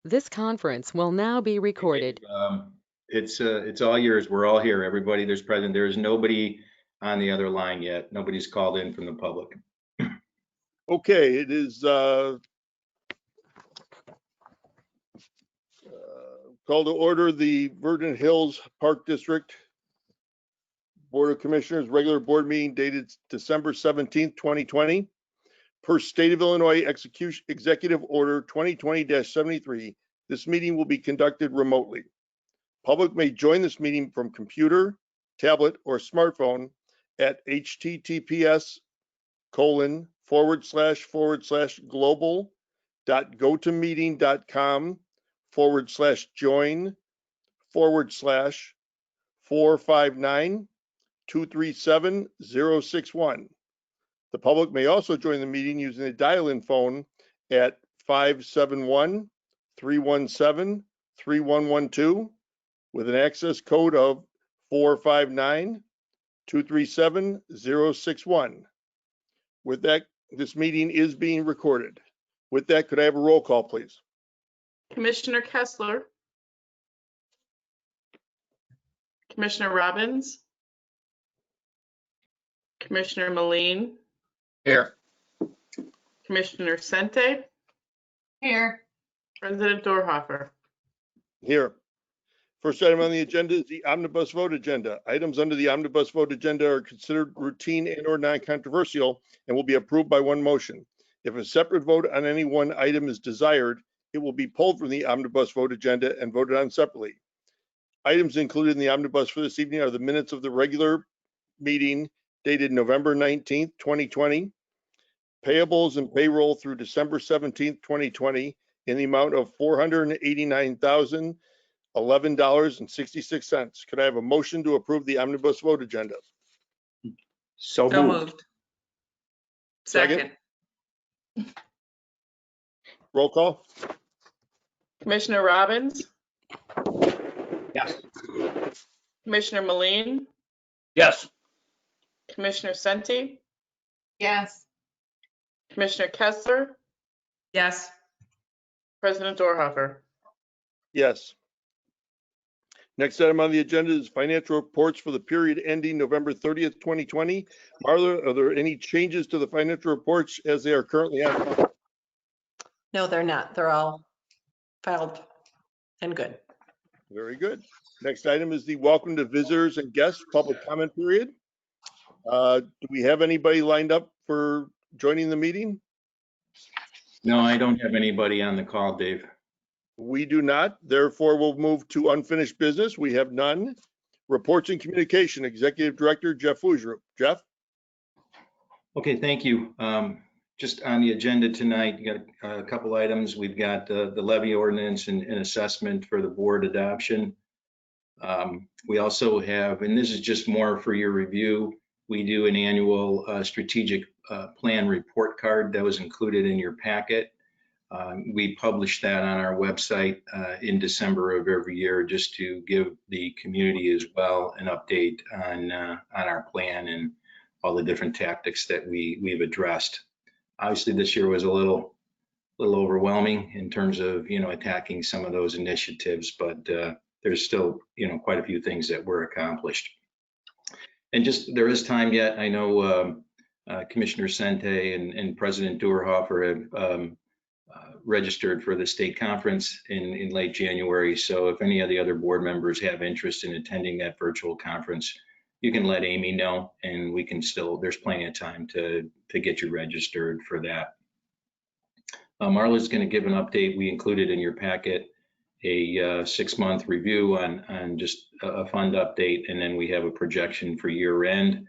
This conference will now be recorded. It's all yours. We're all here. Everybody that's present. There is nobody on the other line yet. Nobody's called in from the public. Okay, it is call to order the Vernon Hills Park District Board of Commissioners regular board meeting dated December 17th, 2020. Per State of Illinois Executive Order 2020-73, this meeting will be conducted remotely. Public may join this meeting from computer, tablet, or smartphone at https://global.gotomeeting.com/join/459-237-061. The public may also join the meeting using the dial-in phone at 571-317-3112 with an access code of 459-237-061. With that, this meeting is being recorded. With that, could I have a roll call, please? Commissioner Kessler, Commissioner Robbins, Commissioner Moline, Here. Commissioner Sente, Here. President Dorhoeffer. Here. First item on the agenda is the omnibus vote agenda. Items under the omnibus vote agenda are considered routine and/or non-controversial and will be approved by one motion. If a separate vote on any one item is desired, it will be pulled from the omnibus vote agenda and voted on separately. Items included in the omnibus for this evening are the minutes of the regular meeting dated November 19th, 2020, payables and payroll through December 17th, 2020 in the amount of $489,011.66. Could I have a motion to approve the omnibus vote agenda? So So moved. moved. Second. Second. Roll call? Commissioner Robbins, Yes. Commissioner Moline, Yes. Commissioner Sente, Yes. Commissioner Kessler, Yes. President Dorhoeffer. Yes. Next item on the agenda is financial reports for the period ending November 30th, 2020. Marla, are there any changes to the financial reports as they are currently on? No, they're not. They're all filed and good. Very good. Next item is the welcome to visitors and guests public comment period. Do we have anybody lined up for joining the meeting? No, I don't have anybody on the call, Dave. We do not. Therefore, we'll move to unfinished business. We have none. Reports and communication, Executive Director Jeff Fugere. Jeff? Okay, thank you. Just on the agenda tonight, you got a couple items. We've got the levy ordinance and assessment for the board adoption. We also have, and this is just more for your review, we do an annual strategic plan report card that was included in your packet. We publish that on our website in December of every year just to give the community as well an update on our plan and all the different tactics that we've addressed. Obviously, this year was a little overwhelming in terms of attacking some of those initiatives, but there's still quite a few things that were accomplished. And just there is time yet. I know Commissioner Sente and President Dorhoeffer have registered for the state conference in late January. So if any of the other board members have interest in attending that virtual conference, you can let Amy know, and we can still, there's plenty of time to get you registered for that. Marla's going to give an update. We included in your packet a 6-month review on just a fund update, and then we have a projection for year end,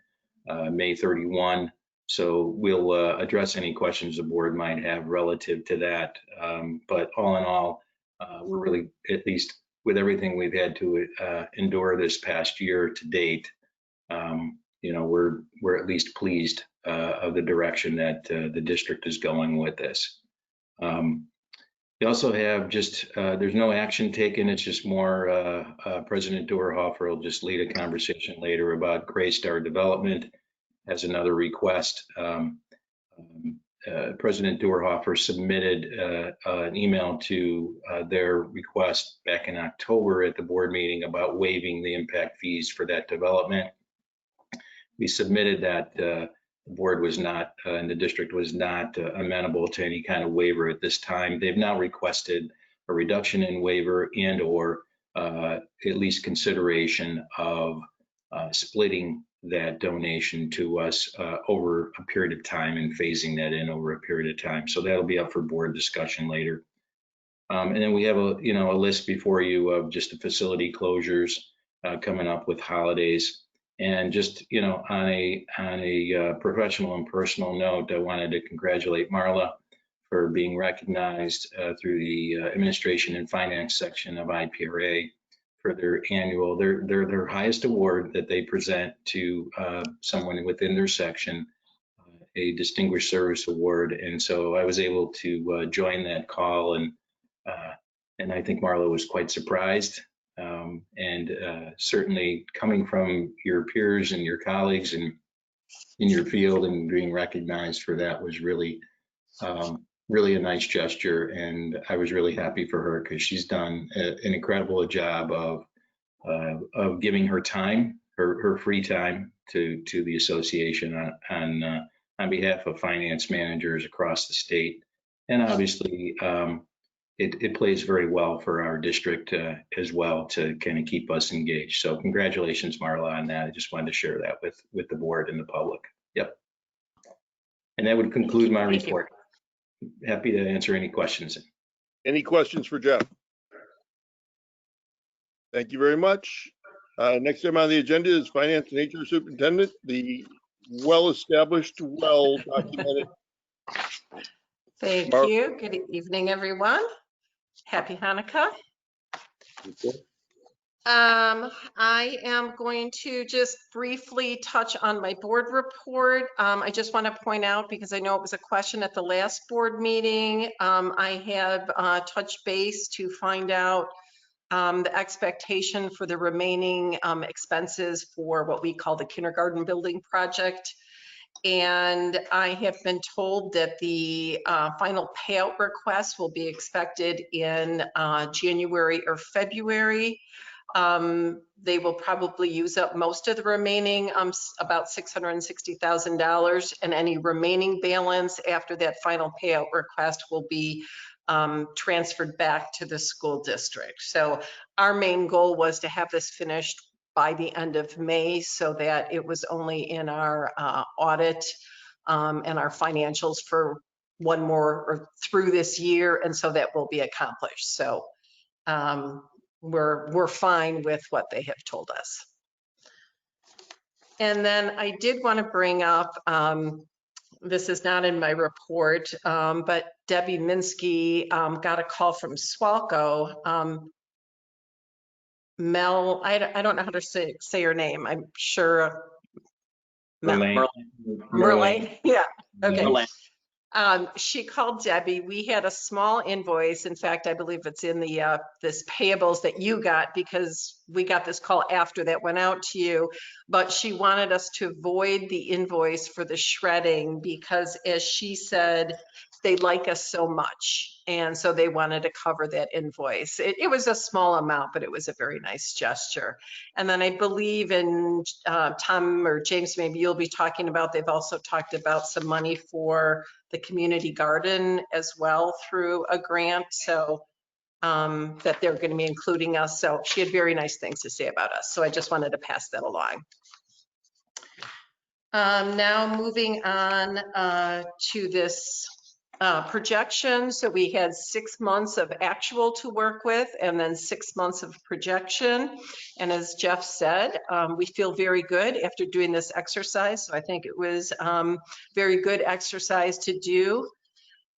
May 31. So we'll address any questions the board might have relative to that. But all in all, we're really, at least with everything we've had to endure this past year to date, we're at least pleased of the direction that the district is going with this. We also have just, there's no action taken. It's just more President Dorhoeffer will just lead a conversation later about Gray Star development as another request. President Dorhofer submitted an email to their request back in October at the board meeting about waiving the impact fees for that development. We submitted that. The board was not, and the district was not amenable to any kind of waiver at this time. They've now requested a reduction in waiver and or at least consideration of splitting that donation to us over a period of time and phasing that in over a period of time. So that'll be up for board discussion later. And then we have a list before you of just the facility closures coming up with holidays. And just, on a professional and personal note, I wanted to congratulate Marla for being recognized through the administration and finance section of IPRA for their annual, their highest award that they present to someone within their section, a distinguished service award. And so I was able to join that call, and I think Marla was quite surprised. And certainly coming from your peers and your colleagues and in your field and being recognized for that was really, really a nice gesture. And I was really happy for her because she's done an incredible job of giving her time, her free time to the association on behalf of finance managers across the state. And obviously, it plays very well for our district as well to kind of keep us engaged. So congratulations, Marla, on that. I just wanted to share that with the board and the public. Yep. And that would conclude my report. Happy to answer any questions. Any questions for Jeff? Thank you very much. Next item on the agenda is Finance and HR Superintendent, the well-established, well-documented. Thank you. Good evening, everyone. Happy Hanukkah. I am going to just briefly touch on my board report. I just want to point out, because I know it was a question at the last board meeting, I have touched base to find out the expectation for the remaining expenses for what we call the kindergarten building project. And I have been told that the final payout request will be expected in January or February. They will probably use up most of the remaining, about $660,000, and any remaining balance after that final payout request will be transferred back to the school district. So our main goal was to have this finished by the end of May, so that it was only in our audit and our financials for one more or through this year, and so that will be accomplished. So we're fine with what they have told us. And then I did want to bring up, this is not in my report, but Debbie Minsky got a call from Swalco. Mel, I don't know how to say her name. I'm sure. Merlane. Yeah. Okay. Merlane. She called Debbie. We had a small invoice. In fact, I believe it's in the this payables that you got, because we got this call after that went out to you. But she wanted us to void the invoice for the shredding because, as she said, they like us so much. And so they wanted to cover that invoice. It was a small amount, but it was a very nice gesture. And then I believe in Tom or James, maybe you'll be talking about, they've also talked about some money for the community garden as well through a grant. So that they're going to be including us. So she had very nice things to say about us. So I just wanted to pass that along. Now moving on to this projection. So we had 6 months of actual to work with and then 6 months of projection. And as Jeff said, we feel very good after doing this exercise. So I think it was very good exercise to do.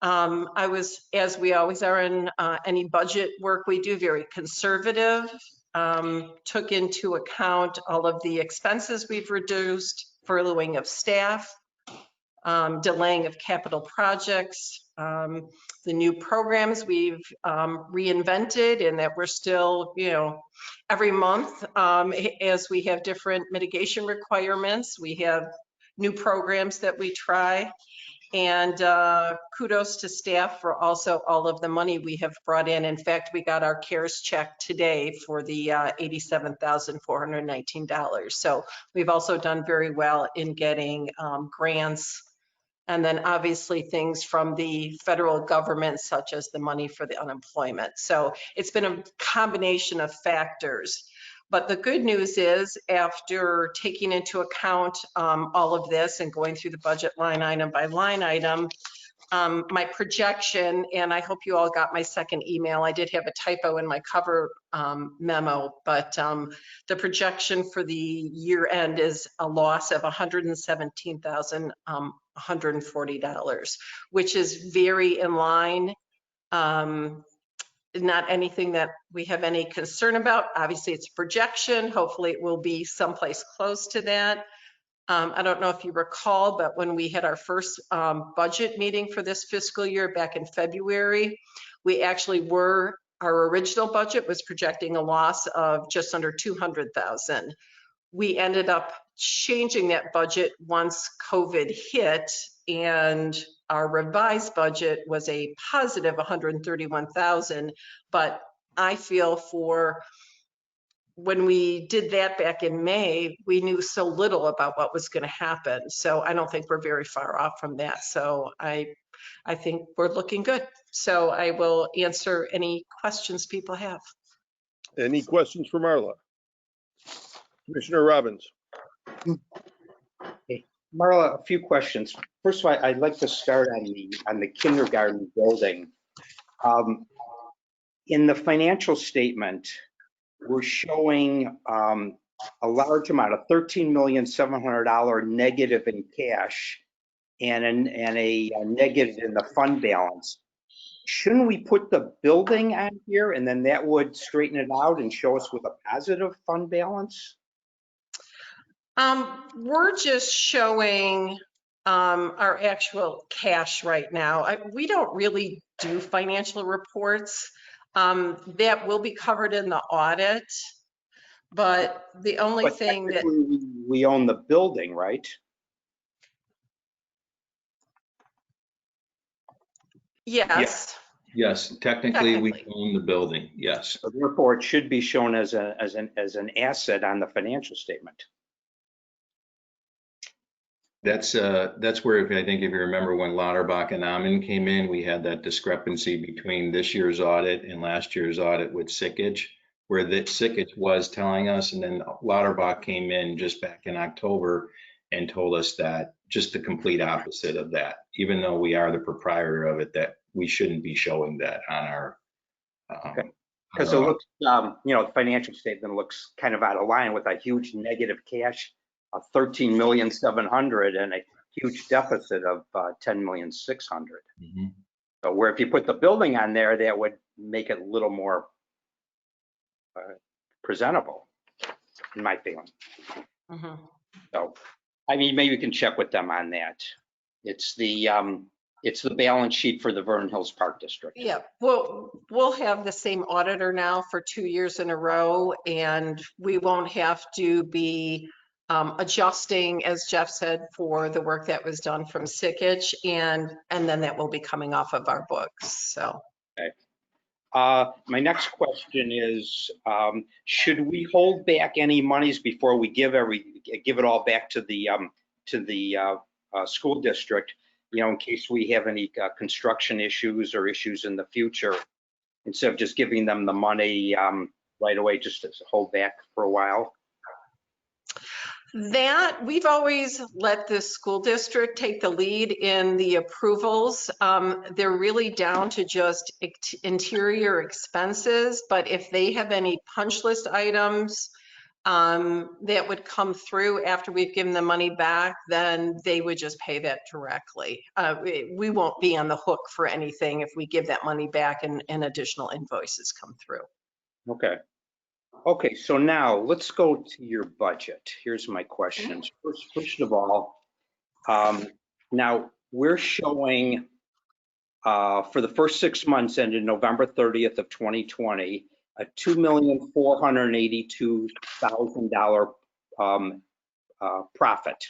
I was, as we always are in any budget work we do, very conservative, took into account all of the expenses we've reduced, furloughing of staff, delaying of capital projects, the new programs we've reinvented, and that we're still, every month, as we have different mitigation requirements, we have new programs that we try. And kudos to staff for also all of the money we have brought in. In fact, we got our CARES check today for the $87,419. So we've also done very well in getting grants, and then obviously things from the federal government, such as the money for the unemployment. So it's been a combination of factors. But the good news is, after taking into account all of this and going through the budget line item by line item, my projection, and I hope you all got my second email, I did have a typo in my cover memo, but the projection for the year end is a loss of $117,140, which is very in line. Not anything that we have any concern about. Obviously, it's a projection. Hopefully, it will be someplace close to that. I don't know if you recall, but when we had our first budget meeting for this fiscal year back in February, we actually our original budget was projecting a loss of just under 200,000. We ended up changing that budget once COVID hit, and our revised budget was a positive 131,000. But I feel for when we did that back in May, we knew so little about what was going to happen. So I don't think we're very far off from that. So I think we're looking good. So I will answer any questions people have. Any questions for Marla? Commissioner Robbins? Marla, a few questions. First of all, I'd like to start on the kindergarten building. In the financial statement, we're showing a large amount of $13,700,000 negative in cash and a negative in the fund balance. Shouldn't we put the building on here, and then that would straighten it out and show us with a positive fund balance? We're just showing our actual cash right now. We don't really do financial reports. That will be covered in the audit, but the only thing that we own the building, right? yes. Yes, technically we own the building, yes. So therefore, it should be shown as an asset on the financial statement. That's where, I think if you remember when Lauterbach and Amen came in, we had that discrepancy between this year's audit and last year's audit with Sickage, where the Sickage was telling us, and then Lauterbach came in just back in October and told us that just the complete opposite of that, even though we are the proprietor of it, that we shouldn't be showing that on our. Because it looks, the financial statement looks kind of out of line with a huge negative cash of 13,700,000 and a huge deficit of 10,600,000. Mm-hmm. So where if you put the building on there, that would make it a little more presentable, in my feeling. Mm-hmm. So, I mean, maybe you can check with them on that. It's the balance sheet for the Vernon Hills Park District. Yeah, well, we'll have the same auditor now for 2 years in a row, and we won't have to be adjusting, as Jeff said, for the work that was done from Sickage, and then that will be coming off of our books. So. Okay. My next question is, should we hold back any monies before we give it all back to the school district, in case we have any construction issues or issues in the future, instead of just giving them the money right away, just to hold back for a while? That we've always let the school district take the lead in the approvals. They're really down to just interior expenses, but if they have any punch list items that would come through after we've given the money back, then they would just pay that directly. We won't be on the hook for anything if we give that money back and additional invoices come through. Okay, so now let's go to your budget. Here's my questions. First of all, now we're showing for the first 6 months ended November 30th of 2020, a $2,482,000 profit.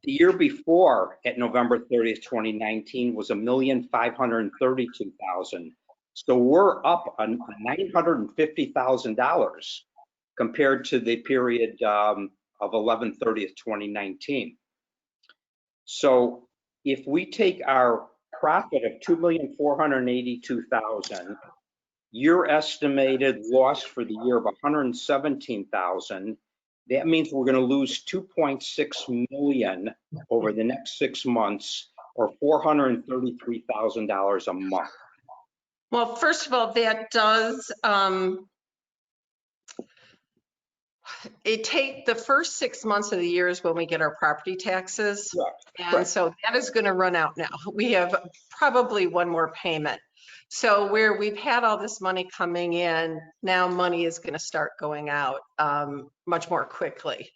The year before, at November 30th, 2019, was $1,532,000. So we're up on $950,000 compared to the period of 11/30/2019. So if we take our profit of $2,482,000, your estimated loss for the year of $117,000, that means we're going to lose $2.6 million over the next 6 months, or $433,000 a month. Well, first of all, that does, it take the first 6 months of the year is when we get our property taxes. And Correct. so that is going to run out now. We have probably one more payment. So where we've had all this money coming in, now money is going to start going out much more quickly,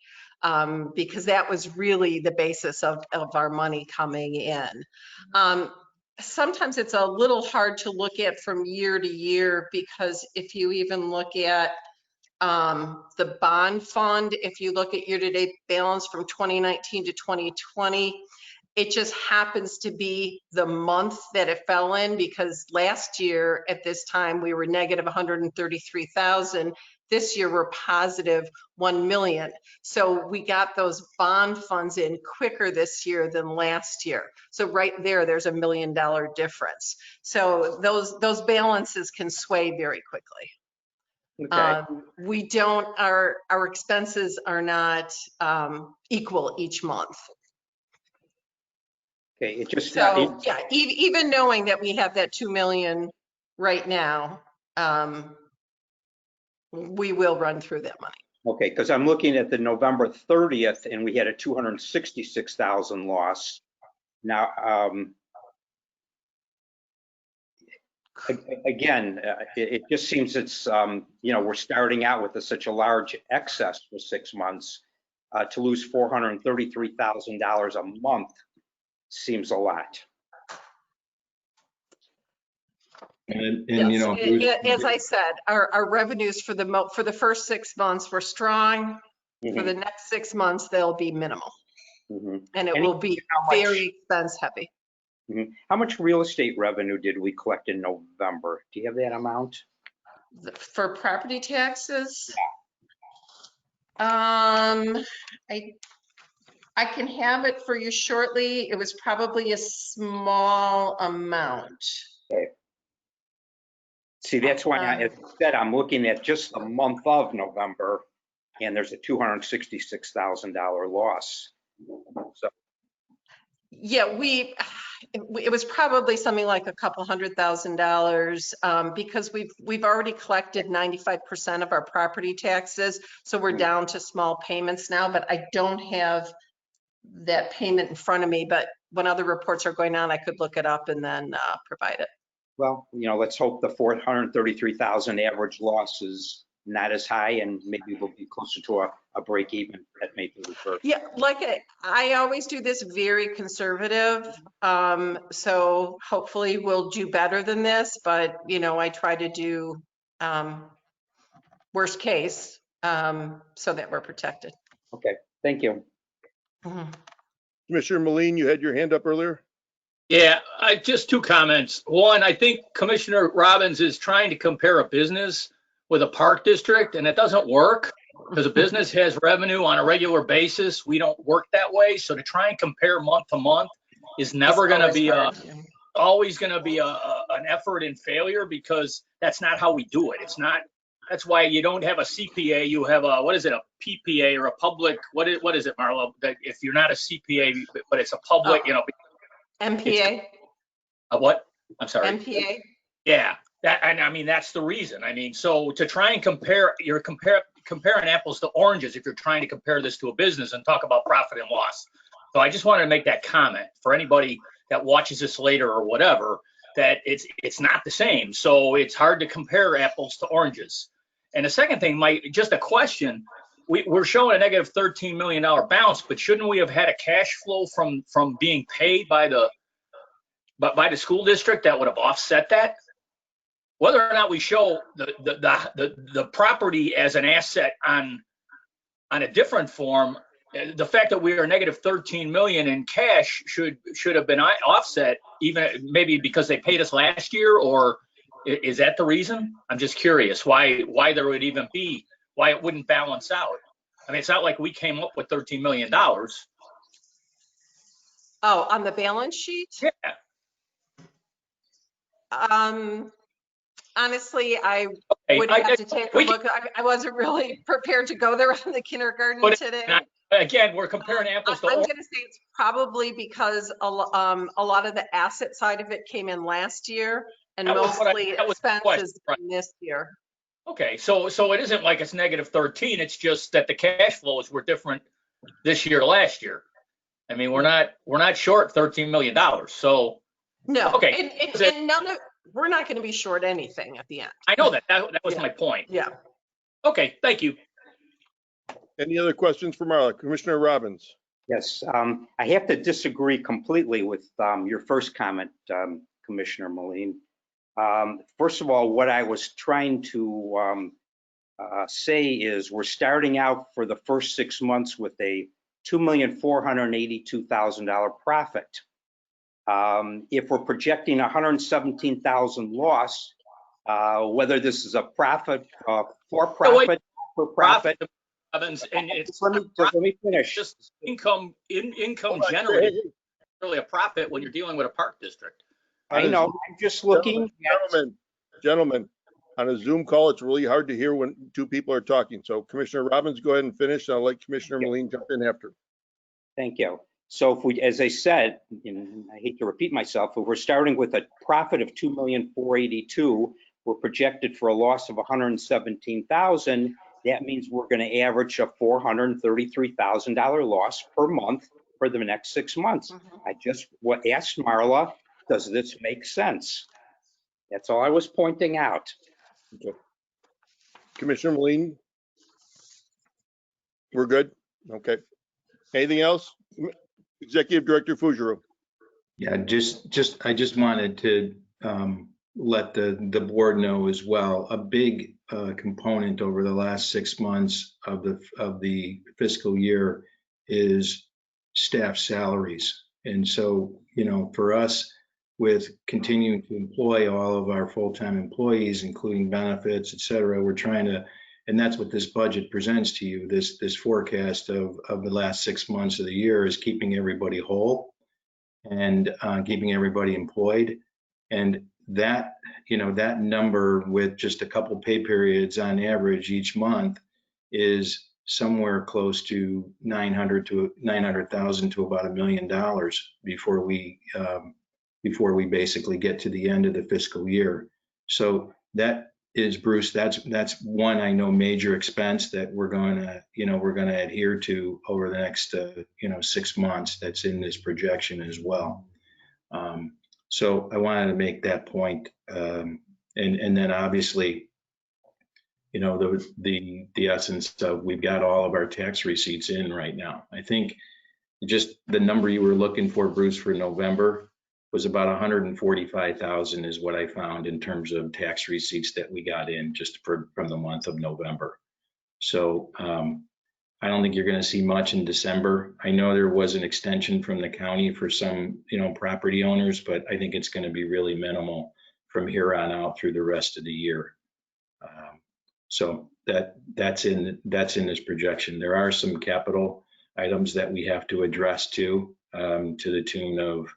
because that was really the basis of our money coming in. Sometimes it's a little hard to look at from year to year, because if you even look at the bond fund, if you look at year-to-date balance from 2019 to 2020, it just happens to be the month that it fell in, because last year at this time we were negative 133,000. This year we're positive 1 million. So we got those bond funds in quicker this year than last year. So right there, there's $1 million difference. So those balances can sway very quickly. Okay. We don't, our expenses are not equal each month. Okay, it just, So yeah, even knowing that we have that 2 million right now, we will run through that money. okay, because I'm looking at the November 30th and we had a 266,000 loss. Now, again, it just seems it's, we're starting out with such a large excess for 6 months. To lose $433,000 a month seems a lot. And Yes. you know, Bruce, As I said, our revenues for the first 6 months were strong. For the next 6 months, they'll be minimal. And it will be very expense heavy. How much real estate revenue did we collect in November? Do you have that amount? For property taxes? I can have it for you shortly. It was probably a small amount. Okay. See, that's why, as I said, I'm looking at just the month of November, and there's a $266,000 loss. So, Yeah, it was probably something like a couple $100,000, because we've already collected 95% of our property taxes. So we're down to small payments now, but I don't have that payment in front of me. But when other reports are going on, I could look it up and then provide it. well, let's hope the 433,000 average loss is not as high, and maybe we'll be closer to a break even at May 31st. Yeah, like I always do this very conservative. So hopefully we'll do better than this, but I try to do worst case so that we're protected. Okay, thank you. Commissioner Moline, you had your hand up earlier? Yeah, just 2 comments. One, I think Commissioner Robbins is trying to compare a business with a park district, and it doesn't work, because a business has revenue on a regular basis. We don't work that way. So to try and compare month to month is never going to be always going to be an effort in failure, because that's not how we do it. It's not. That's why you don't have a CPA. You have a, what is it, a PPA or a public, what is it, Marlo? That if you're not a CPA, but it's a public, MPA. A what? I'm sorry. MPA. Yeah, and I mean, that's the reason. I mean, so to try and compare, you're comparing apples to oranges if you're trying to compare this to a business and talk about profit and loss. So I just wanted to make that comment for anybody that watches this later or whatever, that it's not the same. So it's hard to compare apples to oranges. And the second thing, Mike, just a question. We're showing a negative $13 million bounce, but shouldn't we have had a cash flow from being paid by the school district that would have offset that? Whether or not we show the property as an asset on a different form, the fact that we are negative 13 million in cash should have been offset, even maybe because they paid us last year, or is that the reason? I'm just curious why there would even be, why it wouldn't balance out. I mean, it's not like we came up with $13 million. Oh, on the balance sheet? Yeah. Honestly, I Hey, would have to take a look. I wasn't really prepared to go there on the kindergarten today. Again, we're comparing apples to I'm oranges. going to say it's probably because a lot of the asset side of it came in last year, and That was what mostly that was the expenses question, right? this year. Okay, so it isn't like it's negative 13. It's just that the cash flows were different this year to last year. I mean, we're not short $13 million. So No, okay, and we're not going to be short anything at the end. I know that was Yeah. my point. Yeah. Okay, thank you. Any other questions for Marla? Commissioner Robbins? Yes, I have to disagree completely with your first comment, Commissioner Moline. First of all, what I was trying to say is we're starting out for the first 6 months with a $2,482,000 profit. If we're projecting 117,000 loss, whether this is a profit for profit, for profit. Evans, and it's let me finish. just income generated, really a profit when you're dealing with a park district. I know. I'm just looking. Gentlemen, on a Zoom call, it's really hard to hear when two people are talking. So Commissioner Robbins, go ahead and finish. I'll let Commissioner Moline jump in after. Thank you. So if we, as I said, and I hate to repeat myself, if we're starting with a profit of $2,482,000, we're projected for a loss of $117,000. That means we're going to average a $433,000 loss per month for the next 6 months. I just asked Marla, does this make sense? That's all I was pointing out. Okay. Commissioner Moline? We're good? Okay. Anything else? Executive Director Fugero. Yeah, I just wanted to let the board know as well. A big component over the last 6 months of the fiscal year is staff salaries. And so, you know, for us, with continuing to employ all of our full-time employees, including benefits, et cetera, we're trying to, and that's what this budget presents to you. This forecast of the last 6 months of the year is keeping everybody whole and keeping everybody employed. And that, you know, that number with just a couple pay periods on average each month is somewhere close to 900,000 to about $1 million before we basically get to the end of the fiscal year. So that is, Bruce, that's one, I know, major expense that we're going to adhere to over the next 6 months. That's in this projection as well. So I wanted to make that point. And then obviously, you know, the essence of, we've got all of our tax receipts in right now. I think just the number you were looking for, Bruce, for November was about 145,000 is what I found in terms of tax receipts that we got in just from the month of November. So I don't think you're going to see much in December. I know there was an extension from the county for some, you know, property owners, but I think it's going to be really minimal from here on out through the rest of the year. So that's in this projection. There are some capital items that we have to address to the tune of,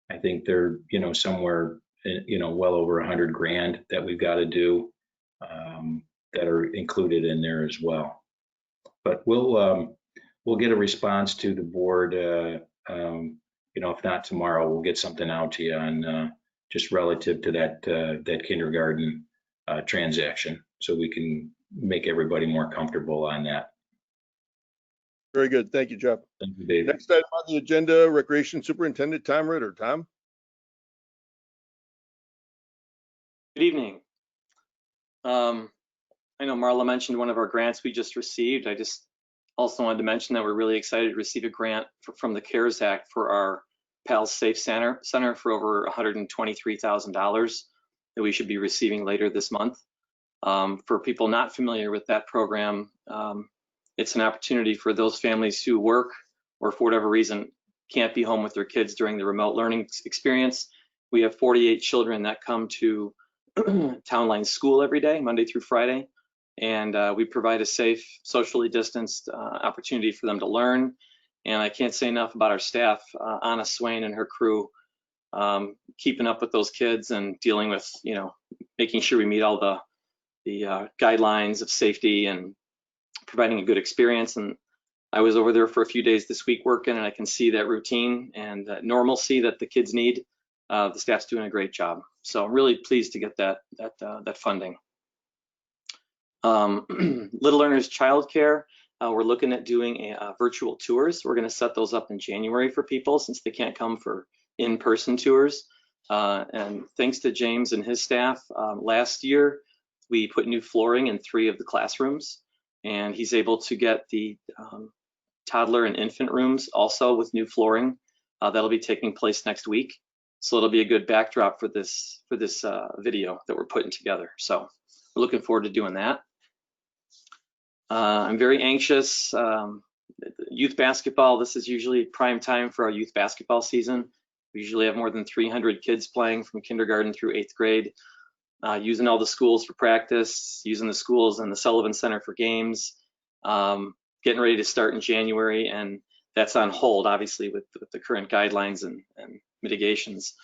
I think they're, you know, somewhere, you know, well over 100 grand that we've got to do that are included in there as well. But we'll get a response to the board. You know, if not tomorrow, we'll get something out to you on just relative to that kindergarten transaction, so we can make everybody more comfortable on that. Very good. Thank you, Jeff. Thank you, David. Next item on the agenda, Recreation Superintendent Tom Ritter. Tom? Good evening. I know Marla mentioned one of our grants we just received. I just also wanted to mention that we're really excited to receive a grant from the CARES Act for our PALS Safe Center for over $123,000 that we should be receiving later this month. For people not familiar with that program, it's an opportunity for those families who work or for whatever reason can't be home with their kids during the remote learning experience. We have 48 children that come to Town Line School every day, Monday through Friday, and we provide a safe, socially distanced opportunity for them to learn. And I can't say enough about our staff, Anna Swain and her crew, keeping up with those kids and dealing with, making sure we meet all the guidelines of safety and providing a good experience. And I was over there for a few days this week working, and I can see that routine and that normalcy that the kids need. The staff's doing a great job. So I'm really pleased to get that funding. Little Learners Childcare, we're looking at doing virtual tours. We're going to set those up in January for people since they can't come for in-person tours. And thanks to James and his staff, last year we put new flooring in 3 of the classrooms, and he's able to get the toddler and infant rooms also with new flooring. That'll be taking place next week. So it'll be a good backdrop for this video that we're putting together. So we're looking forward to doing that. I'm very anxious. Youth basketball, this is usually prime time for our youth basketball season. We usually have more than 300 kids playing from kindergarten through 8th grade, using all the schools for practice, using the schools and the Sullivan Center for games, getting ready to start in January, and that's on hold, obviously, with the current guidelines and mitigations.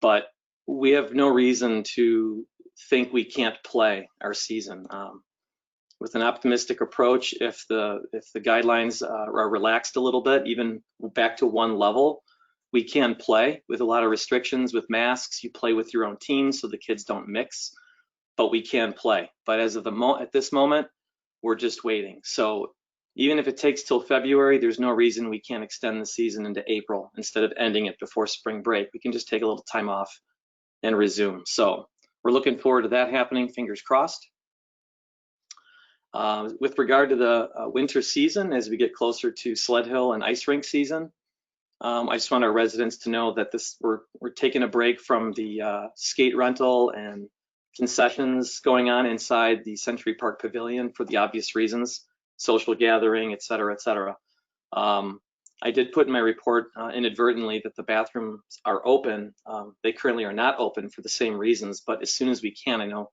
But we have no reason to think we can't play our season. With an optimistic approach, if the guidelines are relaxed a little bit, even back to 1 level, we can play with a lot of restrictions with masks. You play with your own team so the kids don't mix, but we can play. But as of at this moment, we're just waiting. So even if it takes till February, there's no reason we can't extend the season into April instead of ending it before spring break. We can just take a little time off and resume. So we're looking forward to that happening, fingers crossed. With regard to the winter season, as we get closer to sled hill and ice rink season, I just want our residents to know that we're taking a break from the skate rental and concessions going on inside the Century Park Pavilion for the obvious reasons, social gathering, et cetera, et cetera. I did put in my report inadvertently that the bathrooms are open. They currently are not open for the same reasons, but as soon as we can, I know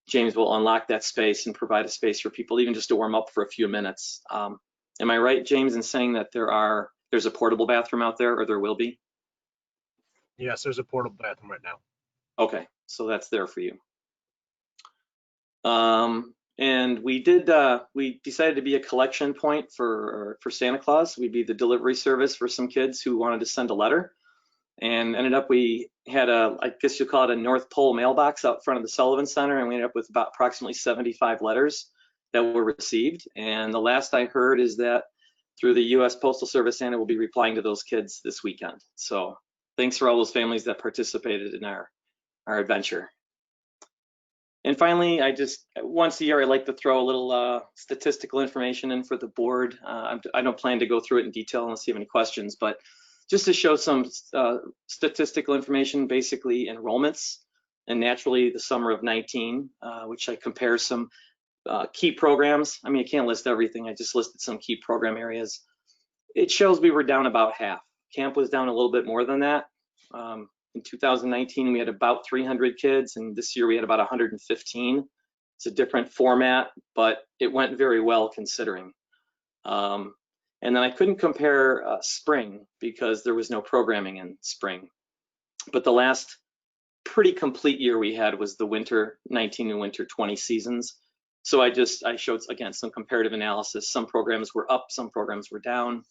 James will unlock that space and provide a space for people even just to warm up for a few minutes. Am I right, James, in saying that there's a portable bathroom out there, or there will be? Yes, there's a portable bathroom right now. Okay, so that's there for you. And we decided to be a collection point for Santa Claus. We'd be the delivery service for some kids who wanted to send a letter, and ended up we had I guess you'll call it a North Pole mailbox out front of the Sullivan Center, and we ended up with about approximately 75 letters that were received. And the last I heard is that through the U.S. Postal Service, Santa will be replying to those kids this weekend. So thanks for all those families that participated in our adventure. And finally, once a year, I like to throw a little statistical information in for the board. I don't plan to go through it in detail unless you have any questions, but just to show some statistical information, basically enrollments, and naturally the summer of 19, which I compare some key programs. I mean, I can't list everything. I just listed some key program areas. It shows we were down about half. Camp was down a little bit more than that. In 2019, we had about 300 kids, and this year we had about 115. It's a different format, but it went very well considering. And then I couldn't compare spring because there was no programming in spring. But the last pretty complete year we had was the winter 19 and winter 20 seasons. So I showed, again, some comparative analysis. Some programs were up, some programs were down.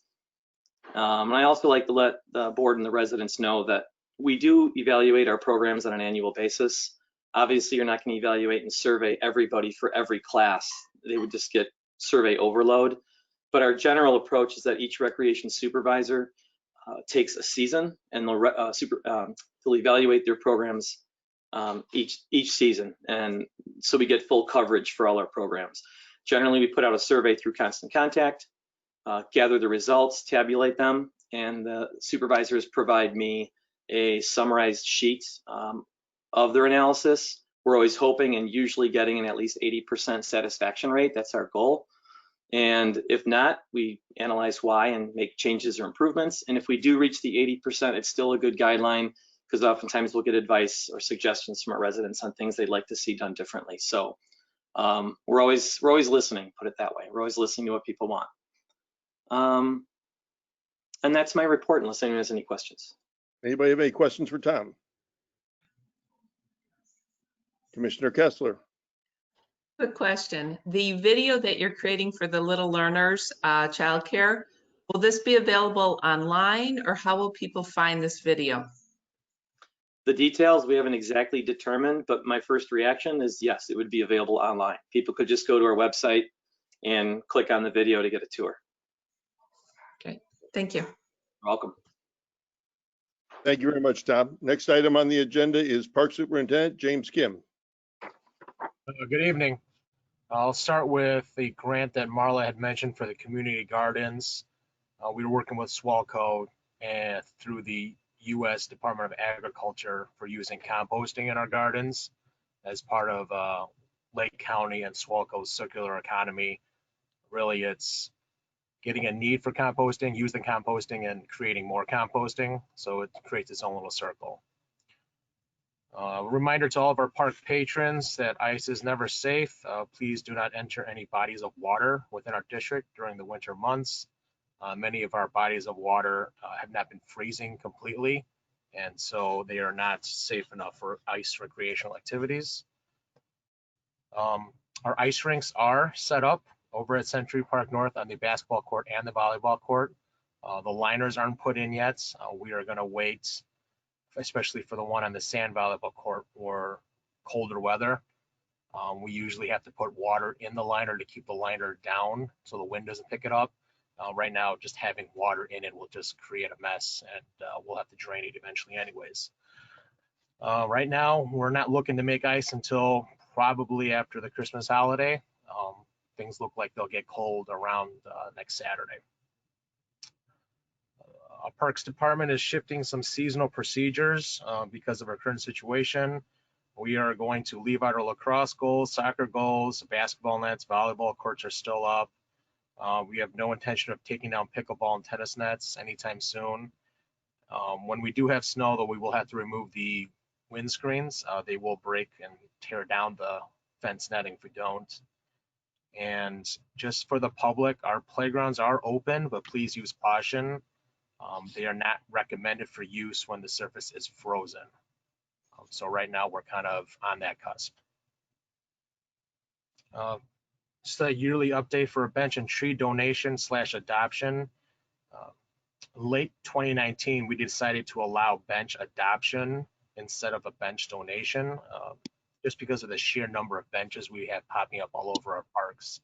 And I also like to let the board and the residents know that we do evaluate our programs on an annual basis. Obviously, you're not going to evaluate and survey everybody for every class. They would just get survey overload. But our general approach is that each recreation supervisor takes a season, and they'll evaluate their programs each season. And so we get full coverage for all our programs. Generally, we put out a survey through Constant Contact, gather the results, tabulate them, and the supervisors provide me a summarized sheet of their analysis. We're always hoping and usually getting an at least 80% satisfaction rate. That's our goal. And if not, we analyze why and make changes or improvements. And if we do reach the 80%, it's still a good guideline, because oftentimes we'll get advice or suggestions from our residents on things they'd like to see done differently. So we're always listening, put it that way. We're always listening to what people want. And that's my report, unless anyone has any questions. Anybody have any questions for Tom? Commissioner Kessler. Quick question. The video that you're creating for the Little Learners childcare, will this be available online, or how will people find this video? The details we haven't exactly determined, but my first reaction is yes, it would be available online. People could just go to our website and click on the video to get a tour. Okay, thank you. You're welcome. Thank you very much, Tom. Next item on the agenda is Park Superintendent James Kim. Good evening. I'll start with the grant that Marla had mentioned for the community gardens. We were working with Swalco and through the U.S. Department of Agriculture for using composting in our gardens as part of Lake County and Swalco's circular economy. Really, it's getting a need for composting, using composting, and creating more composting. So it creates its own little circle. Reminder to all of our park patrons that ice is never safe. Please do not enter any bodies of water within our district during the winter months. Many of our bodies of water have not been freezing completely, and so they are not safe enough for ice recreational activities. Our ice rinks are set up over at Century Park North on the basketball court and the volleyball court. The liners aren't put in yet. We are going to wait, especially for the one on the sand volleyball court, for colder weather. We usually have to put water in the liner to keep the liner down so the wind doesn't pick it up. Right now, just having water in it will just create a mess, and we'll have to drain it eventually anyways. Right now, we're not looking to make ice until probably after the Christmas holiday. Things look like they'll get cold around next Saturday. Our Parks Department is shifting some seasonal procedures because of our current situation. We are going to leave out our lacrosse goals, soccer goals, basketball nets, volleyball courts are still up. We have no intention of taking down pickleball and tennis nets anytime soon. When we do have snow, though, we will have to remove the windscreens. They will break and tear down the fence netting if we don't. And just for the public, our playgrounds are open, but please use caution. They are not recommended for use when the surface is frozen. So right now we're kind of on that cusp. Just a yearly update for a bench and tree donation / adoption. Late 2019, we decided to allow bench adoption instead of a bench donation, just because of the sheer number of benches we have popping up all over our parks.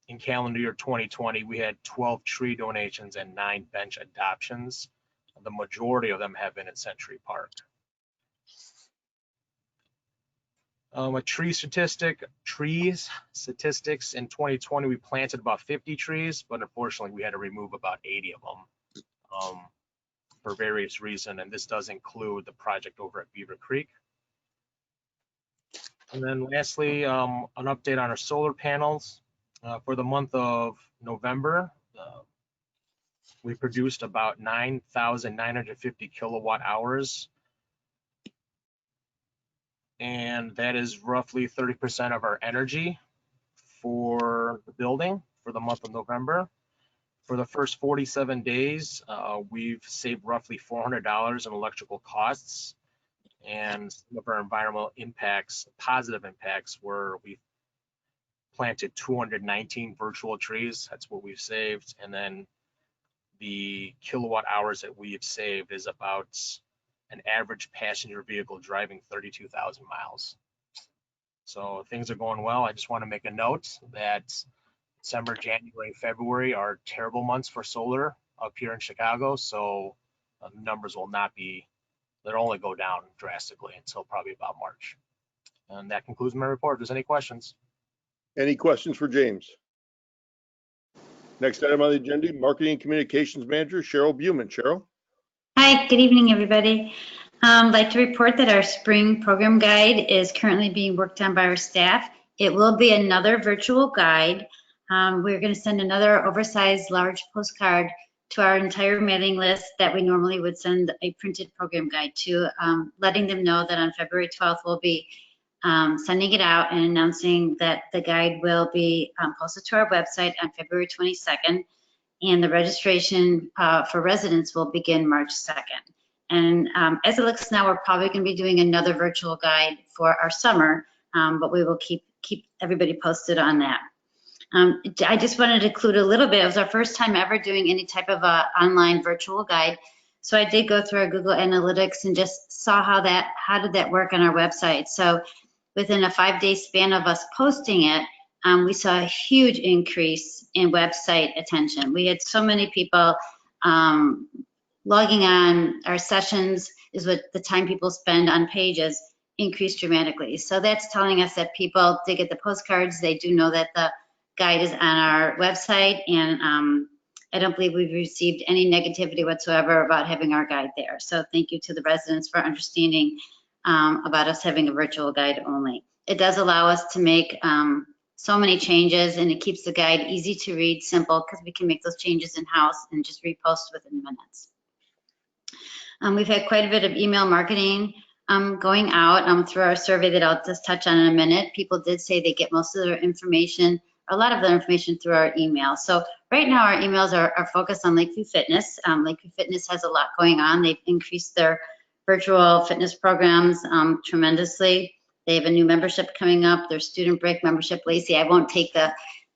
In calendar year 2020, we had 12 tree donations and 9 bench adoptions. The majority of them have been at Century Park. Trees statistics in 2020, we planted about 50 trees, but unfortunately we had to remove about 80 of them for various reasons, and this does include the project over at Beaver Creek. And then lastly, an update on our solar panels. For the month of November, we produced about 9,950 kilowatt hours. And that is roughly 30% of our energy for the building for the month of November. For the first 47 days, we've saved roughly $400 in electrical costs. And some of our environmental impacts, positive impacts, were we planted 219 virtual trees. That's what we've saved. And then the kilowatt hours that we have saved is about an average passenger vehicle driving 32,000 miles. So things are going well. I just want to make a note that December, January, February are terrible months for solar up here in Chicago. So the numbers will not be, they'll only go down drastically until probably about March. And that concludes my report. If there's any questions. Any questions for James? Next item on the agenda, Marketing and Communications Manager, Cheryl Buman. Cheryl? Hi, good evening, everybody. I'd like to report that our spring program guide is currently being worked on by our staff. It will be another virtual guide. We're going to send another oversized large postcard to our entire mailing list that we normally would send a printed program guide to, letting them know that on February 12th we'll be sending it out and announcing that the guide will be posted to our website on February 22nd, and the registration for residents will begin March 2nd. And as it looks now, we're probably going to be doing another virtual guide for our summer, but we will keep everybody posted on that. I just wanted to include a little bit. It was our first time ever doing any type of online virtual guide. So I did go through our Google Analytics and just saw how did that work on our website. So within a 5-day span of us posting it, we saw a huge increase in website attention. We had so many people logging on. Our sessions is what the time people spend on pages increased dramatically. So that's telling us that people did get the postcards. They do know that the guide is on our website, and I don't believe we've received any negativity whatsoever about having our guide there. So thank you to the residents for understanding about us having a virtual guide only. It does allow us to make so many changes, and it keeps the guide easy to read, simple, because we can make those changes in-house and just repost within minutes. We've had quite a bit of email marketing going out through our survey that I'll just touch on in a minute. People did say they get most of their information, a lot of their information, through our email. So right now our emails are focused on Lakeview Fitness. Lakeview Fitness has a lot going on. They've increased their virtual fitness programs tremendously. They have a new membership coming up, their student break membership. Lacey, I won't take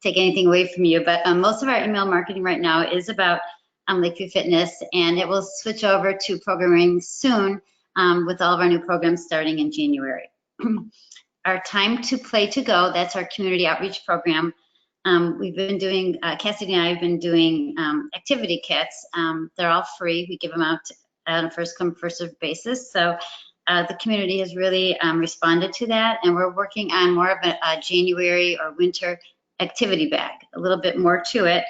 anything away from you, but most of our email marketing right now is about Lakeview Fitness, and it will switch over to programming soon with all of our new programs starting in January. Our Time to Play to Go, that's our community outreach program. We've been doing, Cassidy and I have been doing activity kits. They're all free. We give them out on a first come, first served basis. So the community has really responded to that, and we're working on more of a January or winter activity bag, a little bit more to it.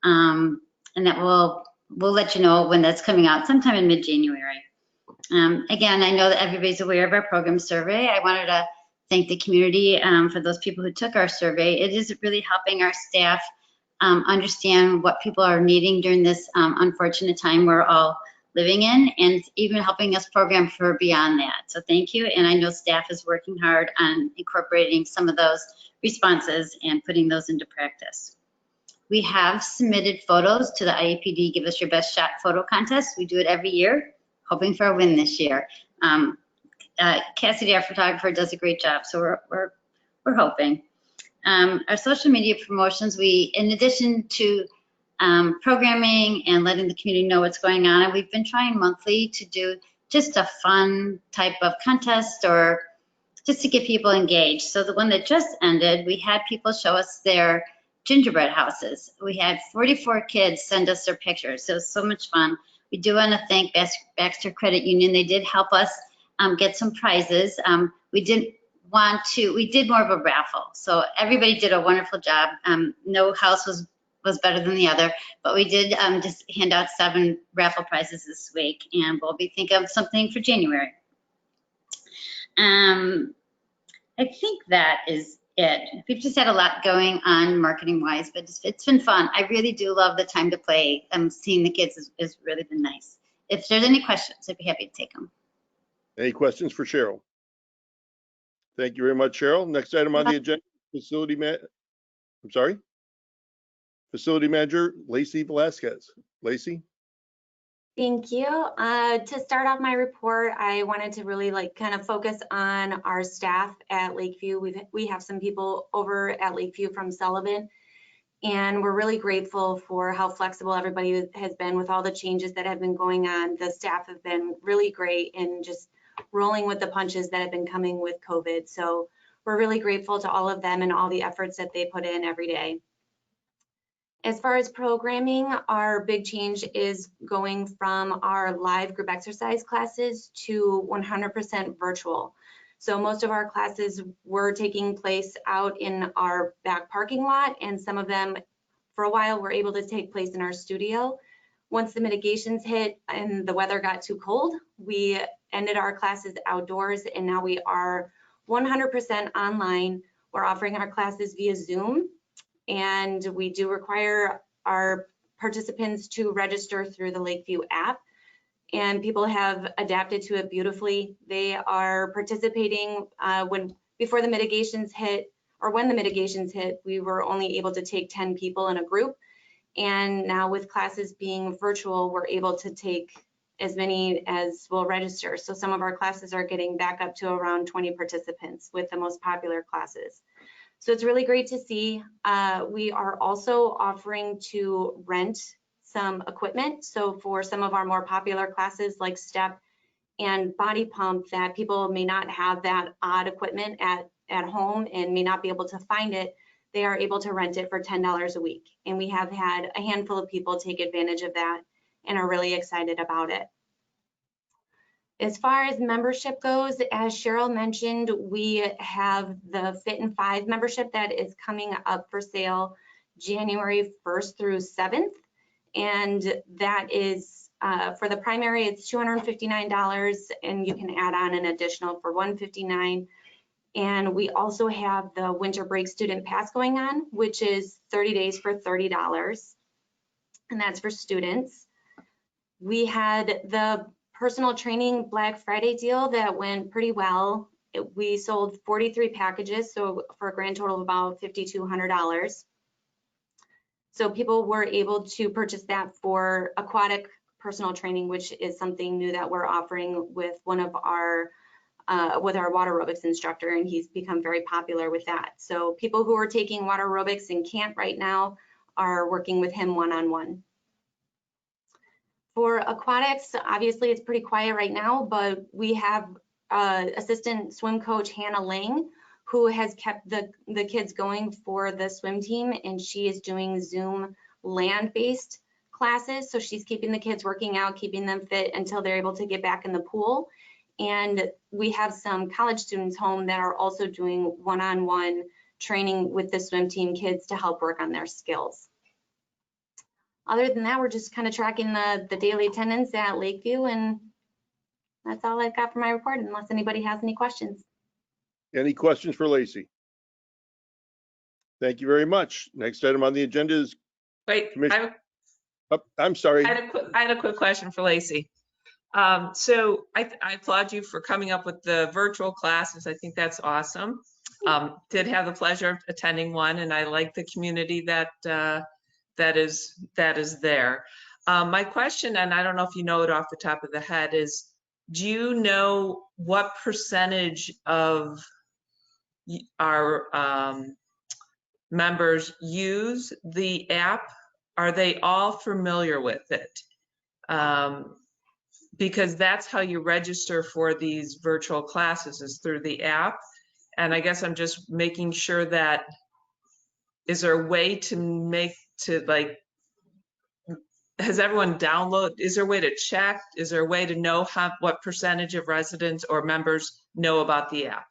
And that we'll let you know when that's coming out, sometime in mid-January. Again, I know that everybody's aware of our program survey. I wanted to thank the community for those people who took our survey. It is really helping our staff understand what people are needing during this unfortunate time we're all living in, and even helping us program for beyond that. So thank you, and I know staff is working hard on incorporating some of those responses and putting those into practice. We have submitted photos to the IAPD Give Us Your Best Shot photo contest. We do it every year, hoping for a win this year. Cassidy, our photographer, does a great job, so we're hoping. Our social media promotions, in addition to programming and letting the community know what's going on, and we've been trying monthly to do just a fun type of contest, or just to get people engaged. So the one that just ended, we had people show us their gingerbread houses. We had 44 kids send us their pictures. So it was so much fun. We do want to thank Baxter Credit Union. They did help us get some prizes. We did more of a raffle. So everybody did a wonderful job. No house was better than the other, but we did just hand out 7 raffle prizes this week, and we'll be thinking of something for January. I think that is it. We've just had a lot going on marketing wise, but it's been fun. I really do love the Time to Play. Seeing the kids has really been nice. If there's any questions, I'd be happy to take them. Any questions for Cheryl? Thank you very much, Cheryl. Next item on the agenda, Facility Manager Lacey Velasquez. Lacey? Thank you. To start off my report, I wanted to really kind of focus on our staff at Lakeview. We have some people over at Lakeview from Sullivan, and we're really grateful for how flexible everybody has been with all the changes that have been going on. The staff have been really great in just rolling with the punches that have been coming with COVID. So we're really grateful to all of them and all the efforts that they put in every day. As far as programming, our big change is going from our live group exercise classes to 100% virtual. So most of our classes were taking place out in our back parking lot, and some of them for a while were able to take place in our studio. Once the mitigations hit and the weather got too cold, we ended our classes outdoors, and now we are 100% online. We're offering our classes via Zoom. and we do require our participants to register through the Lakeview app, and people have adapted to it beautifully. They are participating before the mitigations hit, or when the mitigations hit, we were only able to take 10 people in a group. And now with classes being virtual, we're able to take as many as will register. So some of our classes are getting back up to around 20 participants with the most popular classes. So it's really great to see. We are also offering to rent some equipment. So for some of our more popular classes like step and body pump, that people may not have that odd equipment at home and may not be able to find it, they are able to rent it for $10 a week. And we have had a handful of people take advantage of that and are really excited about it. As far as membership goes, as Cheryl mentioned, we have the Fit in 5 membership that is coming up for sale January 1st through 7th. And that is, for the primary, it's $259, and you can add on an additional for $159. And we also have the winter break student pass going on, which is 30 days for $30, and that's for students. We had the personal training Black Friday deal that went pretty well. We sold 43 packages, so for a grand total of about $5,200. So people were able to purchase that for aquatic personal training, which is something new that we're offering with one of our with our water aerobics instructor, and he's become very popular with that. So people who are taking water aerobics and can't right now are working with him one-on-one. For aquatics, obviously it's pretty quiet right now, but we have assistant swim coach Hannah Lang, who has kept the kids going for the swim team, and she is doing Zoom land-based classes. So she's keeping the kids working out, keeping them fit until they're able to get back in the pool. And we have some college students home that are also doing one-on-one training with the swim team kids to help work on their skills. Other than that, we're just kind of tracking the daily attendance at Lakeview, and that's all I've got for my report, unless anybody has any questions. Any questions for Lacey? Thank you very much. Next item on the agenda is Wait, I'm sorry. I had a quick question for Lacey. So I applaud you for coming up with the virtual classes. I think that's awesome. Did have the pleasure of attending one, and I like the community that is there. My question, and I don't know if you know it off the top of the head, is do you know what percentage of our members use the app? Are they all familiar with it? Because that's how you register for these virtual classes, is through the app. And I guess I'm just making sure that, is there a way has everyone downloaded, is there a way to check? Is there a way to know what percentage of residents or members know about the app?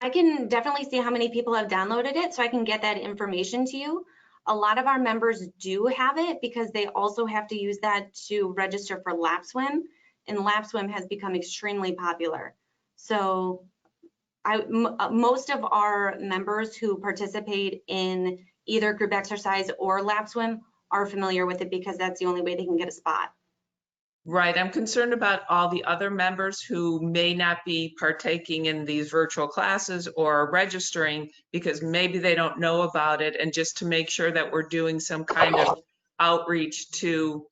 I can definitely see how many people have downloaded it, so I can get that information to you. A lot of our members do have it because they also have to use that to register for lap swim, and lap swim has become extremely popular. So most of our members who participate in either group exercise or lap swim are familiar with it because that's the only way they can get a spot. Right, I'm concerned about all the other members who may not be partaking in these virtual classes or registering because maybe they don't know about it, and just to make sure that we're doing some kind of outreach to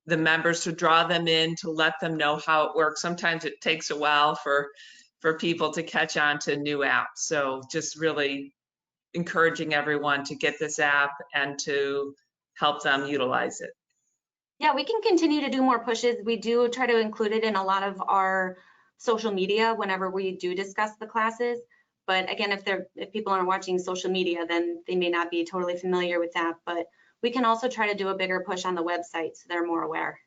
the members to draw them in, to let them know how it works. Sometimes it takes a while for people to catch on to new apps. So just really encouraging everyone to get this app and to help them utilize it. Yeah, we can continue to do more pushes. We do try to include it in a lot of our social media whenever we do discuss the classes. But again, if people aren't watching social media, then they may not be totally familiar with that. But we can also try to do a bigger push on the website so they're more aware.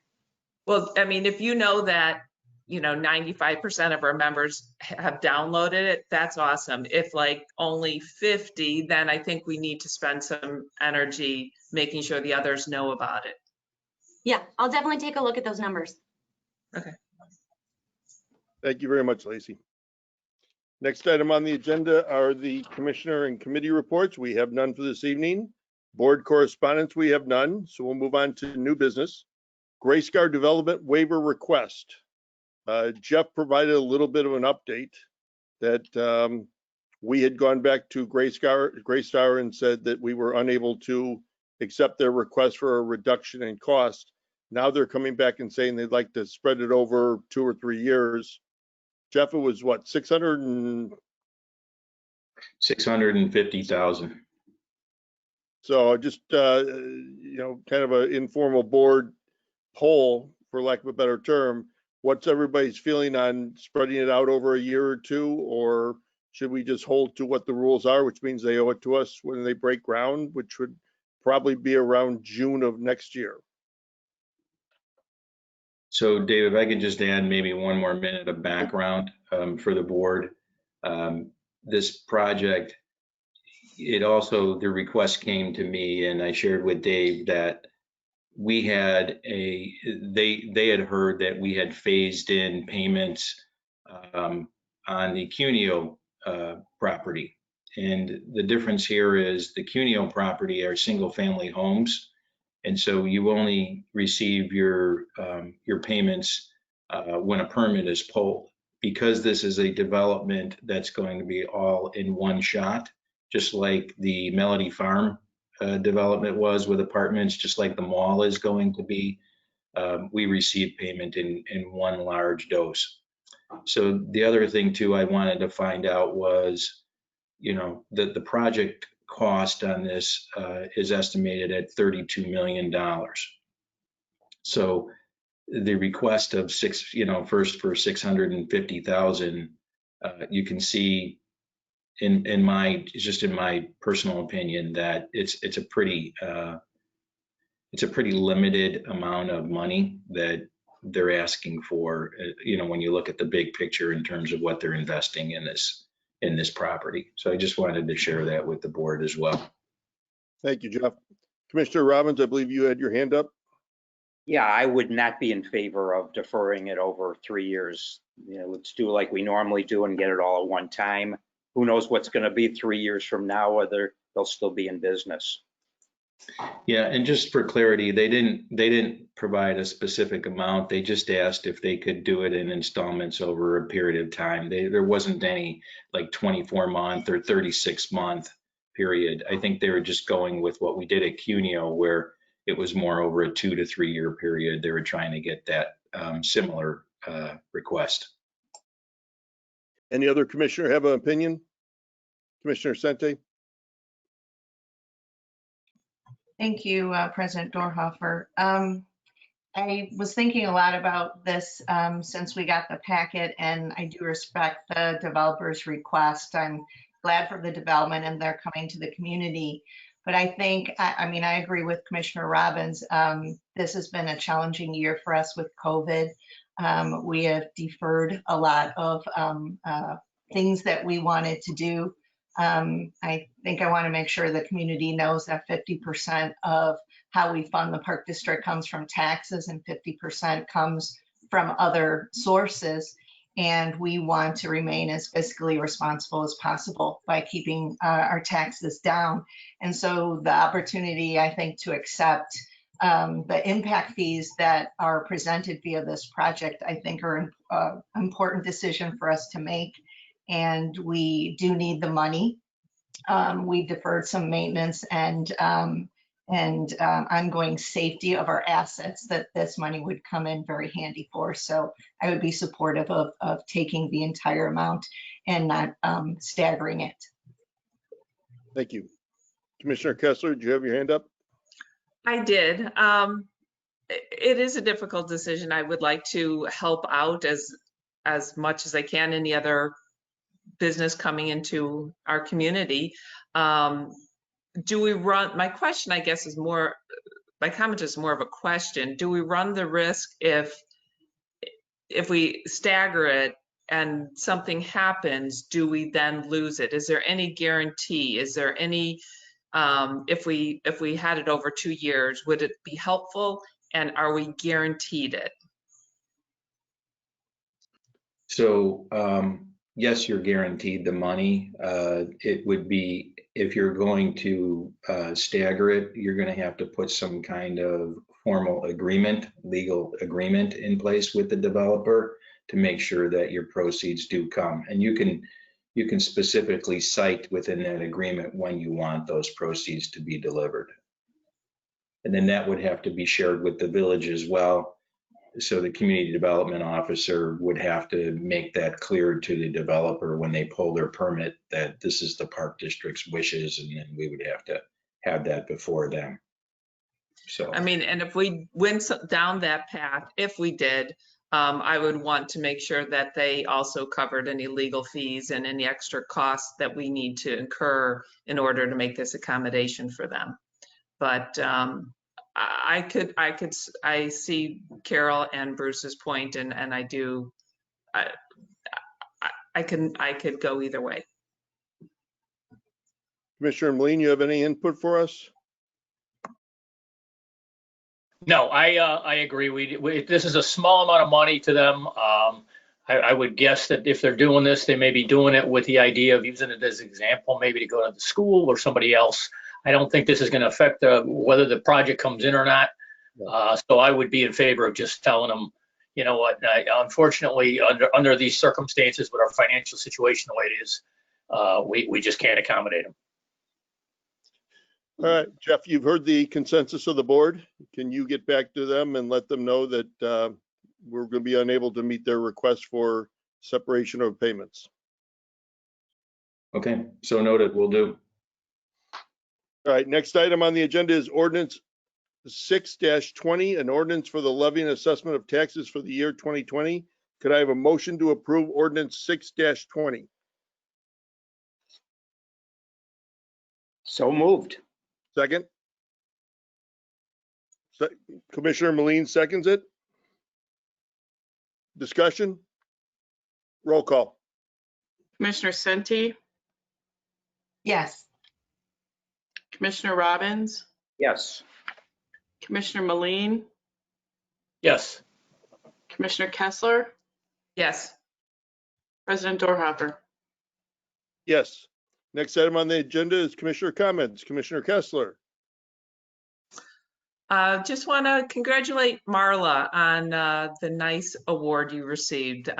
Well, I mean, if you know that, 95% of our members have downloaded it, that's awesome. If like only 50, then I think we need to spend some energy making sure the others know about it. Yeah, I'll definitely take a look at those numbers. Okay. Thank you very much, Lacey. Next item on the agenda are the commissioner and committee reports. We have none for this evening. Board correspondence, we have none, so we'll move on to new business. Graystar Development Waiver Request. Jeff provided a little bit of an update that we had gone back to Graystar and said that we were unable to accept their request for a reduction in cost. Now they're coming back and saying they'd like to spread it over 2 or 3 years. Jeff, it was what, 650,000. So just, kind of an informal board poll, for lack of a better term. What's everybody's feeling on spreading it out over a year or two? Or should we just hold to what the rules are, which means they owe it to us when they break ground, which would probably be around June of next year? So Dave, if I could just add maybe one more minute of background for the board. This project, the request came to me and I shared with Dave that we had they had heard that we had phased in payments on the Cuneo property. And the difference here is the Cuneo property are single family homes. And so you only receive your payments when a permit is pulled. Because this is a development that's going to be all in one shot, just like the Melody Farm development was with apartments, just like the mall is going to be, we receive payment in one large dose. So the other thing too I wanted to find out was, that the project cost on this is estimated at $32 million. So the request of first for 650,000, you can see in my personal opinion that it's a pretty limited amount of money that they're asking for, when you look at the big picture in terms of what they're investing in this property. So I just wanted to share that with the board as well. Thank you, Jeff. Commissioner Robbins, I believe you had your hand up. Yeah, I would not be in favor of deferring it over 3 years. Let's do like we normally do and get it all at one time. Who knows what's going to be 3 years from now, whether they'll still be in business. Yeah, and just for clarity, they didn't provide a specific amount. They just asked if they could do it in installments over a period of time. There wasn't any like 24-month or 36-month period. I think they were just going with what we did at Cuneo, where it was more over a 2 to 3 year period. They were trying to get that similar request. Any other commissioner have an opinion? Commissioner Sente? Thank you, President Dorhofer. I was thinking a lot about this since we got the packet, and I do respect the developer's request. I'm glad for the development and they're coming to the community. But I think, I agree with Commissioner Robbins. This has been a challenging year for us with COVID. We have deferred a lot of things that we wanted to do. I think I want to make sure the community knows that 50% of how we fund the Park District comes from taxes and 50% comes from other sources. And we want to remain as fiscally responsible as possible by keeping our taxes down. And so the opportunity, I think, to accept the impact fees that are presented via this project, I think are an important decision for us to make. And we do need the money. We deferred some maintenance and ongoing safety of our assets that this money would come in very handy for. So I would be supportive of taking the entire amount and not staggering it. Thank you. Commissioner Kessler, did you have your hand up? I did. It is a difficult decision. I would like to help out as much as I can any other business coming into our community. Do we run, my question, I guess, is more, my comment is more of a question. Do we run the risk if we stagger it and something happens, do we then lose it? Is there any guarantee? Is there any, if we had it over 2 years, would it be helpful? And are we guaranteed it? So yes, you're guaranteed the money. It would be, if you're going to stagger it, you're going to have to put some kind of formal agreement, legal agreement in place with the developer to make sure that your proceeds do come. And you can specifically cite within that agreement when you want those proceeds to be delivered. And then that would have to be shared with the village as well. So the community development officer would have to make that clear to the developer when they pull their permit that this is the park district's wishes, and then we would have to have that before them. So, I mean, and if we went down that path, if we did, I would want to make sure that they also covered any legal fees and any extra costs that we need to incur in order to make this accommodation for them. But I see Carol and Bruce's point, and I could go either way. Commissioner Moline, you have any input for us? No, I agree. This is a small amount of money to them. I would guess that if they're doing this, they may be doing it with the idea of using it as an example, maybe to go to the school or somebody else. I don't think this is going to affect whether the project comes in or not. So I would be in favor of just telling them, you know what, unfortunately, under these circumstances with our financial situation the way it is, we just can't accommodate them. All right, Jeff, you've heard the consensus of the board. Can you get back to them and let them know that we're going to be unable to meet their request for separation of payments? okay, so noted, will do. All right, next item on the agenda is ordinance 6-20, an ordinance for the levy and assessment of taxes for the year 2020. Could I have a motion to approve ordinance 6-20? So moved. Second? Commissioner Moline seconds it. Discussion? Roll call. Commissioner Senti, Yes. Commissioner Robbins, Yes. Commissioner Moline, Yes. Commissioner Kessler, Yes. President Dorhoeffer. Yes. Next item on the agenda is commissioner comments. Commissioner Kessler. Just want to congratulate Marla on the nice award you received.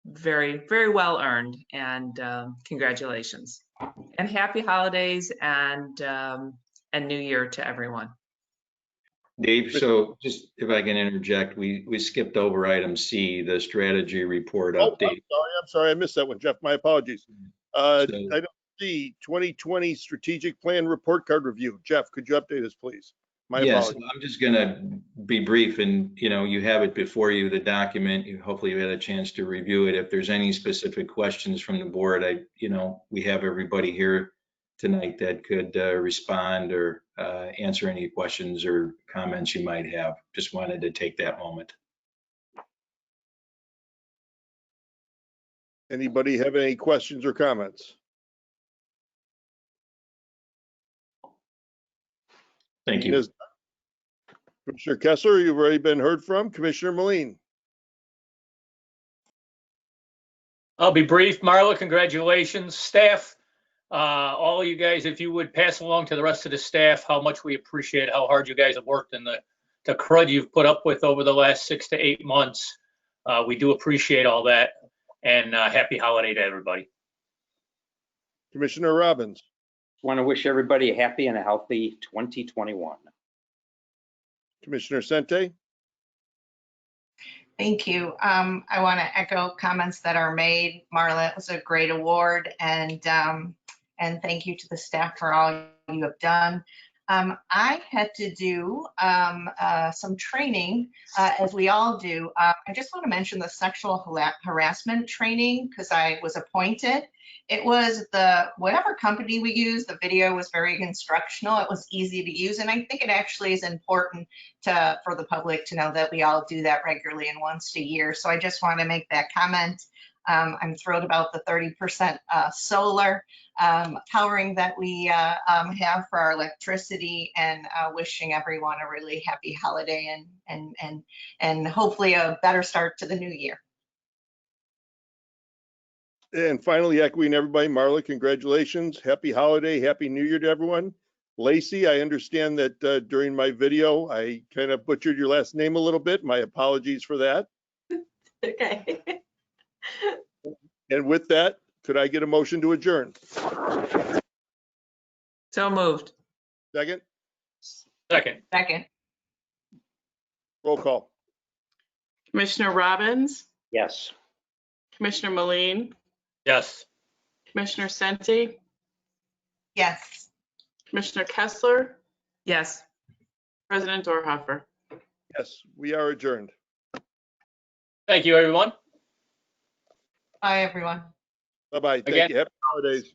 Very, very well earned, and congratulations. And happy holidays and New Year to everyone. Dave, so just if I can interject, we skipped over item C, the strategy report update. I'm sorry, I missed that one, Jeff. My apologies. So- Item C, 2020 strategic plan report card review. Jeff, could you update us, please? My Yes, apologies. I'm just gonna be brief, and you have it before you, the document. Hopefully you had a chance to review it. If there's any specific questions from the board, we have everybody here tonight that could respond or answer any questions or comments you might have. Just wanted to take that moment. Anybody have any questions or comments? Thank you. Commissioner Kessler, you've already been heard from. Commissioner Moline. I'll be brief. Marla, congratulations. Staff, all of you guys, if you would pass along to the rest of the staff how much we appreciate how hard you guys have worked and the crud you've put up with over the last 6 to 8 months. We do appreciate all that, and happy holiday to everybody. Commissioner Robbins. Want to wish everybody a happy and a healthy 2021. Commissioner Sente. Thank you. I want to echo comments that are made. Marla, it was a great award, and thank you to the staff for all you have done. I had to do some training, as we all do. I just want to mention the sexual harassment training because I was appointed. It was whatever company we used, the video was very instructional. It was easy to use. And I think it actually is important for the public to know that we all do that regularly and once a year. So I just want to make that comment. I'm thrilled about the 30% solar powering that we have for our electricity, and wishing everyone a really happy holiday and hopefully a better start to the new year. And finally, echoing everybody, Marla, congratulations. Happy holiday, happy new year to everyone. Lacey, I understand that during my video, I kind of butchered your last name a little bit. My apologies for that. Okay. And with that, could I get a motion to adjourn? So moved. Second, Second. Second. roll call. Commissioner Robbins, Yes. Commissioner Maline, Yes. Commissioner Senti, Yes. Commissioner Kessler, Yes. President Dorhoeffer. Yes, we are adjourned. Thank you, everyone. Bye, everyone. Bye-bye. Again. Thank you. Happy holidays.